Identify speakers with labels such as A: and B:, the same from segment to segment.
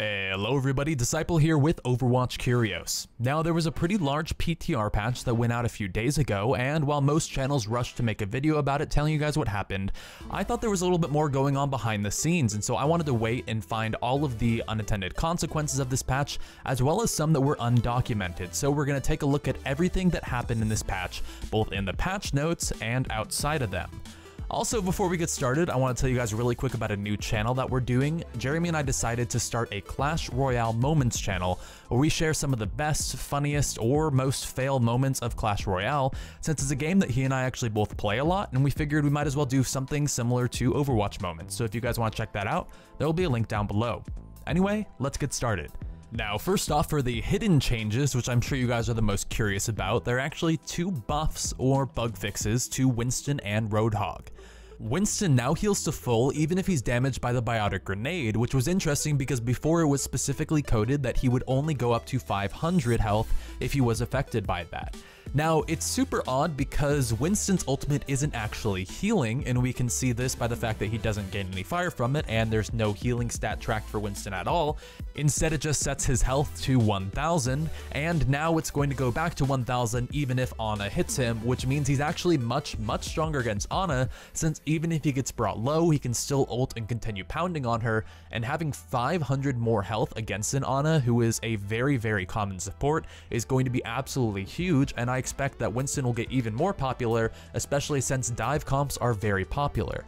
A: Hello everybody, Disciple here with Overwatch Curios. Now there was a pretty large PTR patch that went out a few days ago, and while most channels rushed to make a video about it telling you guys what happened, I thought there was a little bit more going on behind the scenes, and so I wanted to wait and find all of the unintended consequences of this patch, as well as some that were undocumented. So we're going to take a look at everything that happened in this patch, both in the patch notes and outside of them. Also, before we get started, I want to tell you guys really quick about a new channel that we're doing. Jeremy and I decided to start a Clash Royale Moments channel where we share some of the best, funniest, or most fail moments of Clash Royale, since it's a game that he and I actually both play a lot, and we figured we might as well do something similar to Overwatch Moments. So if you guys want to check that out, there will be a link down below. Anyway, let's get started. Now, first off, for the hidden changes, which I'm sure you guys are the most curious about, there are actually two buffs or bug fixes to Winston and Roadhog. Winston now heals to full even if he's damaged by the biotic grenade, which was interesting because before it was specifically coded that he would only go up to 500 health if he was affected by that. Now, it's super odd because Winston's ultimate isn't actually healing, and we can see this by the fact that he doesn't gain any fire from it, and there's no healing stat tracked for Winston at all. Instead, it just sets his health to 1000, and now it's going to go back to 1000 even if Ana hits him, which means he's actually much stronger against Ana, since even if he gets brought low, he can still ult and continue pounding on her, and having 500 more health against an Ana, who is a very common support, is going to be absolutely huge, and I expect that Winston will get even more popular, especially since dive comps are very popular.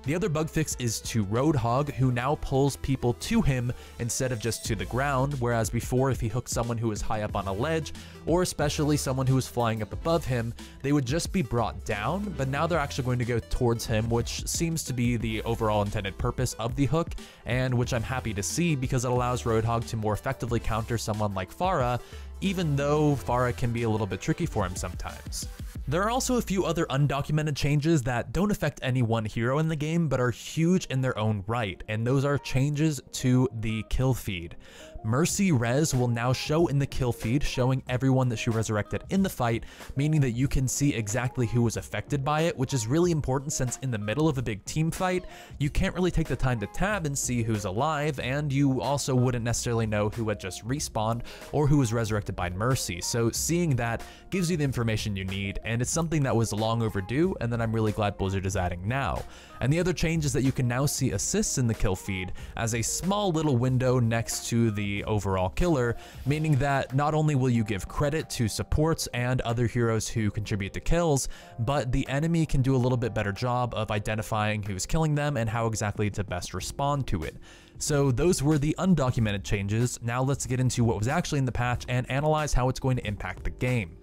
A: The other bug fix is to Roadhog, who now pulls people to him instead of just to the ground, whereas before if he hooked someone who was high up on a ledge, or especially someone who was flying up above him, they would just be brought down, but now they're actually going to go towards him, which seems to be the overall intended purpose of the hook, and which I'm happy to see because it allows Roadhog to more effectively counter someone like Pharah, even though Pharah can be a little bit tricky for him sometimes. There are also a few other undocumented changes that don't affect any one hero in the game, but are huge in their own right, and those are changes to the kill feed. Mercy Res will now show in the kill feed, showing everyone that she resurrected in the fight, meaning that you can see exactly who was affected by it, which is really important since in the middle of a big team fight, you can't really take the time to tab and see who's alive, and you also wouldn't necessarily know who had just respawned or who was resurrected by Mercy. So seeing that gives you the information you need, and it's something that was long overdue, and that I'm really glad Blizzard is adding now. And the other change is that you can now see assists in the kill feed as a small little window next to the overall killer, meaning that not only will you give credit to supports and other heroes who contribute to kills, but the enemy can do a little bit better job of identifying who's killing them and how exactly to best respond to it. So those were the undocumented changes. Now let's get into what was actually in the patch and analyze how it's going to impact the game.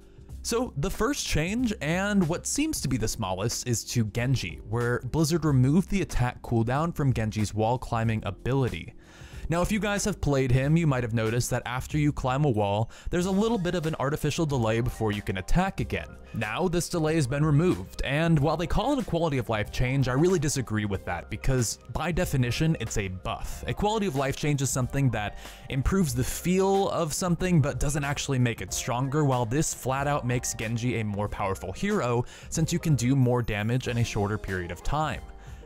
A: So the first change, and what seems to be the smallest, is to Genji, where Blizzard removed the attack cooldown from Genji's wall climbing ability. Now, if you guys have played him, you might have noticed that after you climb a wall, there's a little bit of an artificial delay before you can attack again. Now, this delay has been removed, and while they call it a quality of life change, I really disagree with that because, by definition, it's a buff. A quality of life change is something that improves the feel of something but doesn't actually make it stronger, while this flat out makes Genji a more powerful hero since you can do more damage in a shorter period of time.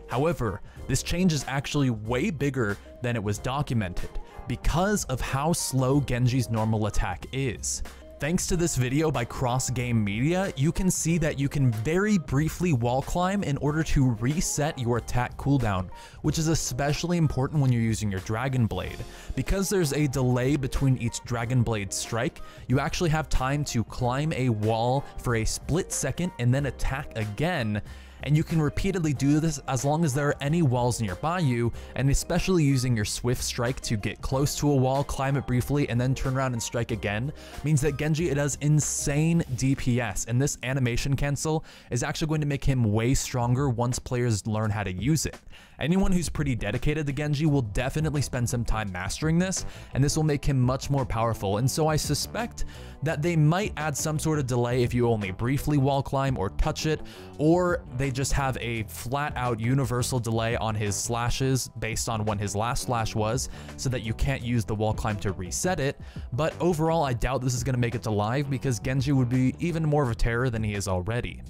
A: However, this change is actually way bigger than it was documented because of how slow Genji's normal attack is. Thanks to this video by Cross Game Media, you can see that you can very briefly wall climb in order to reset your attack cooldown, which is especially important when you're using your Dragon Blade. Because there's a delay between each Dragon Blade strike, you actually have time to climb a wall for a split second and then attack again. And you can repeatedly do this as long as there are any walls nearby you, and especially using your swift strike to get close to a wall, climb it briefly, and then turn around and strike again, means that Genji does insane DPS, and this animation cancel is actually going to make him way stronger once players learn how to use it. Anyone who's pretty dedicated to Genji will definitely spend some time mastering this, and this will make him much more powerful, and so I suspect that they might add some sort of delay if you only briefly wall climb or touch it, or they just have a flat out universal delay on his slashes based on when his last slash was, so that you can't use the wall climb to reset it. But overall, I doubt this is going to make it to live because Genji would be even more of a terror than he is already.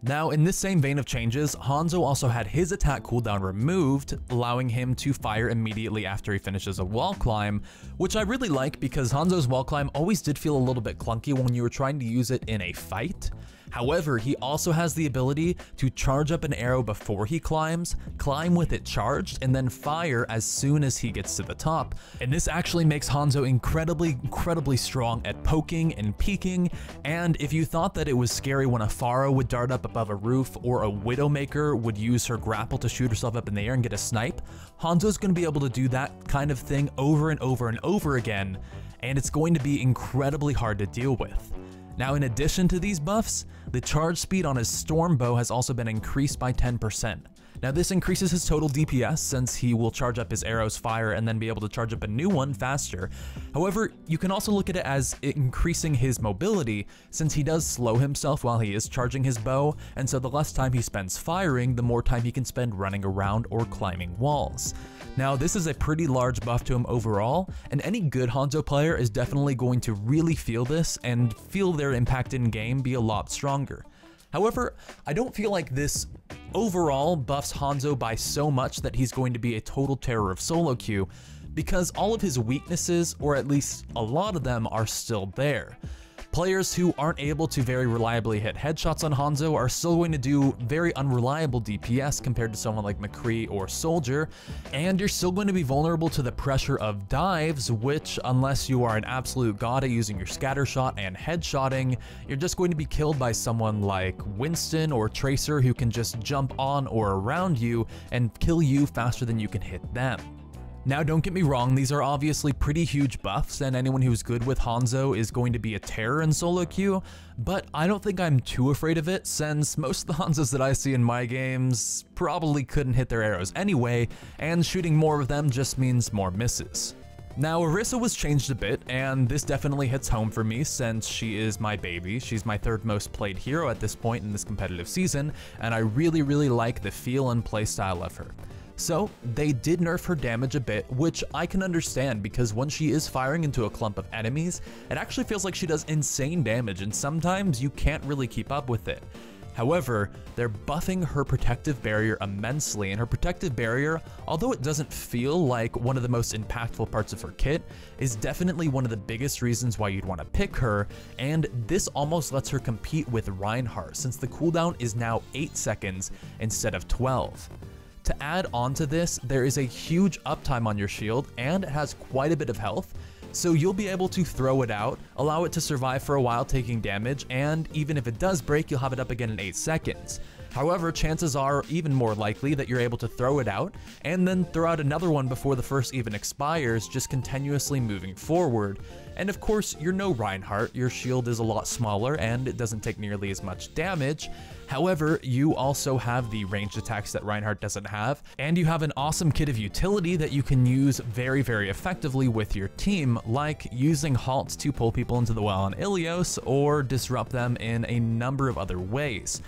A: Now, in this same vein of changes, Hanzo also had his attack cooldown removed, allowing him to fire immediately after he finishes a wall climb, which I really like because Hanzo's wall climb always did feel a little bit clunky when you were trying to use it in a fight. However, he also has the ability to charge up an arrow before he climbs, climb with it charged, and then fire as soon as he gets to the top. And this actually makes Hanzo incredibly strong at poking and peeking, and if you thought that it was scary when a Pharah would dart up above a roof or a Widowmaker would use her grapple to shoot herself up in the air and get a snipe, Hanzo's going to be able to do that kind of thing over and over and over again, and it's going to be incredibly hard to deal with. Now, in addition to these buffs, the charge speed on his Storm Bow has also been increased by 10%. Now, this increases his total DPS since he will charge up his arrow's fire and then be able to charge up a new one faster. However, you can also look at it as increasing his mobility since he does slow himself while he is charging his bow, and so the less time he spends firing, the more time he can spend running around or climbing walls. Now, this is a pretty large buff to him overall, and any good Hanzo player is definitely going to really feel this and feel their impact in game be a lot stronger. However, I don't feel like this overall buffs Hanzo by so much that he's going to be a total terror of solo queue, because all of his weaknesses, or at least a lot of them, are still there. Players who aren't able to very reliably hit headshots on Hanzo are still going to do very unreliable DPS compared to someone like McCree or Soldier, and you're still going to be vulnerable to the pressure of dives, which, unless you are an absolute god at using your scatter shot and headshotting, you're just going to be killed by someone like Winston or Tracer, who can just jump on or around you and kill you faster than you can hit them. Now, don't get me wrong, these are obviously pretty huge buffs, and anyone who's good with Hanzo is going to be a terror in solo queue, but I don't think I'm too afraid of it, since most of the Hanzos that I see in my games probably couldn't hit their arrows anyway, and shooting more of them just means more misses. Now, Orisa was changed a bit, and this definitely hits home for me since she is my baby. She's my third most played hero at this point in this competitive season, and I really like the feel and playstyle of her. So, they did nerf her damage a bit, which I can understand because when she is firing into a clump of enemies, it actually feels like she does insane damage, and sometimes you can't really keep up with it. However, they're buffing her protective barrier immensely, and her protective barrier, although it doesn't feel like one of the most impactful parts of her kit, is definitely one of the biggest reasons why you'd want to pick her, and this almost lets her compete with Reinhardt since the cooldown is now 8 seconds instead of 12. To add on to this, there is a huge uptime on your shield, and it has quite a bit of health, so you'll be able to throw it out, allow it to survive for a while taking damage, and even if it does break, you'll have it up again in 8 seconds. However, chances are even more likely that you're able to throw it out, and then throw out another one before the first even expires, just continuously moving forward. And of course, you're no Reinhardt, your shield is a lot smaller and it doesn't take nearly as much damage. However, you also have the ranged attacks that Reinhardt doesn't have, and you have an awesome kit of utility that you can use very effectively with your team, like using halts to pull people into the well on Ilios or disrupt them in a number of other ways.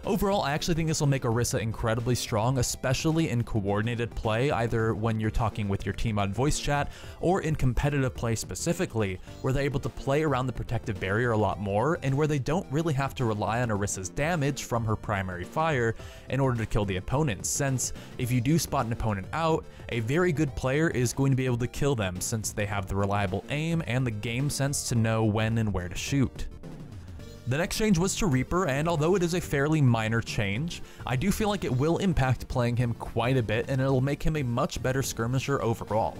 A: Overall, I actually think this will make Orisa incredibly strong, especially in coordinated play, either when you're talking with your team on voice chat or in competitive play specifically, where they're able to play around the protective barrier a lot more and where they don't really have to rely on Orisa's damage from her primary fire in order to kill the opponent, since if you do spot an opponent out, a very good player is going to be able to kill them since they have the reliable aim and the game sense to know when and where to shoot. The next change was to Reaper, and although it is a fairly minor change, I do feel like it will impact playing him quite a bit, and it'll make him a much better skirmisher overall.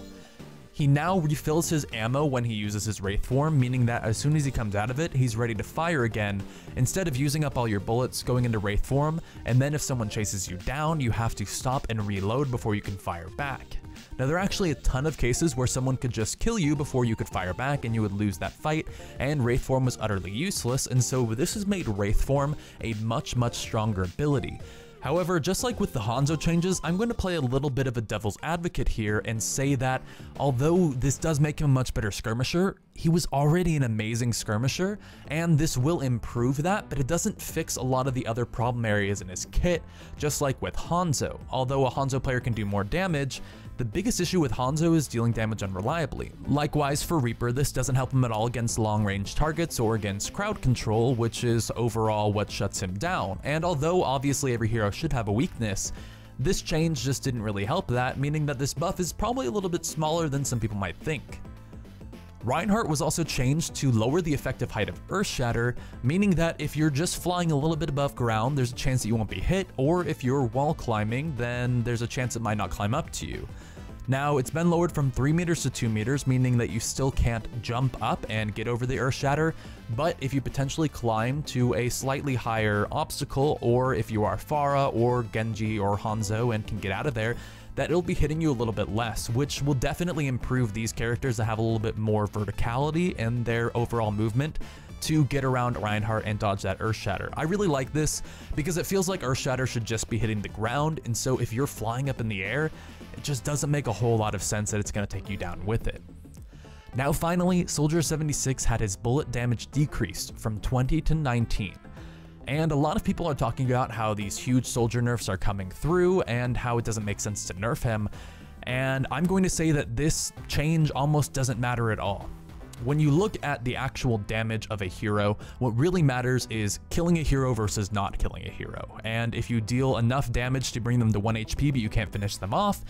A: He now refills his ammo when he uses his Wraith form, meaning that as soon as he comes out of it, he's ready to fire again, instead of using up all your bullets going into Wraith form, and then if someone chases you down, you have to stop and reload before you can fire back. Now, there are actually a ton of cases where someone could just kill you before you could fire back and you would lose that fight, and Wraith form was utterly useless, and so this has made Wraith form a much stronger ability. However, just like with the Hanzo changes, I'm going to play a little bit of a devil's advocate here and say that although this does make him a much better skirmisher, he was already an amazing skirmisher, and this will improve that, but it doesn't fix a lot of the other problem areas in his kit, just like with Hanzo. Although a Hanzo player can do more damage, The biggest issue with Hanzo is dealing damage unreliably. Likewise for Reaper, this doesn't help him at all against long-range targets or against crowd control, which is overall what shuts him down. And although obviously every hero should have a weakness, this change just didn't really help that, meaning that this buff is probably a little bit smaller than some people might think. Reinhardt was also changed to lower the effective height of Earth Shatter, meaning that if you're just flying a little bit above ground, there's a chance that you won't be hit, or if you're wall climbing, then there's a chance it might not climb up to you. Now, it's been lowered from 3 meters to 2 meters, meaning that you still can't jump up and get over the Earth Shatter, but if you potentially climb to a slightly higher obstacle, or if you are Pharah or Genji or Hanzo and can get out of there, that it'll be hitting you a little bit less, which will definitely improve these characters that have a little bit more verticality in their overall movement to get around Reinhardt and dodge that Earth Shatter. I really like this because it feels like Earth Shatter should just be hitting the ground, and so if you're flying up in the air, it just doesn't make a whole lot of sense that it's going to take you down with it. Now finally, Soldier 76 had his bullet damage decreased from 20 to 19. And a lot of people are talking about how these huge soldier nerfs are coming through and how it doesn't make sense to nerf him. And I'm going to say that this change almost doesn't matter at all. When you look at the actual damage of a hero, what really matters is killing a hero versus not killing a hero. And if you deal enough damage to bring them to 1 HP but you can't finish them off,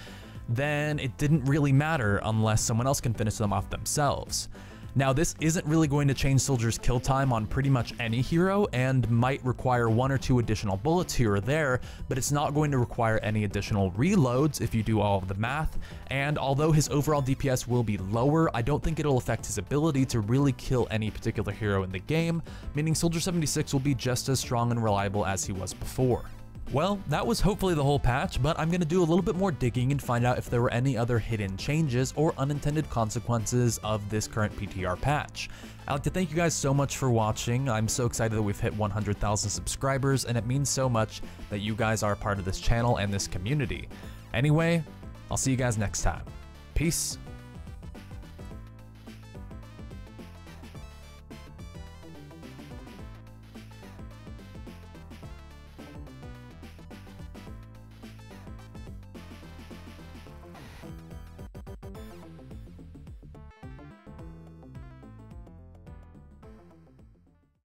A: then it didn't really matter unless someone else can finish them off themselves. Now, this isn't really going to change Soldier's kill time on pretty much any hero and might require 1 or 2 additional bullets here or there, but it's not going to require any additional reloads if you do all of the math. And although his overall DPS will be lower, I don't think it'll affect his ability to really kill any particular hero in the game, meaning Soldier 76 will be just as strong and reliable as he was before. Well, that was hopefully the whole patch, but I'm going to do a little bit more digging and find out if there were any other hidden changes or unintended consequences of this current PTR patch. I'd like to thank you guys so much for watching. I'm so excited that we've hit 100,000 subscribers, and it means so much that you guys are a part of this channel and this community. Anyway, I'll see you guys next time. Peace.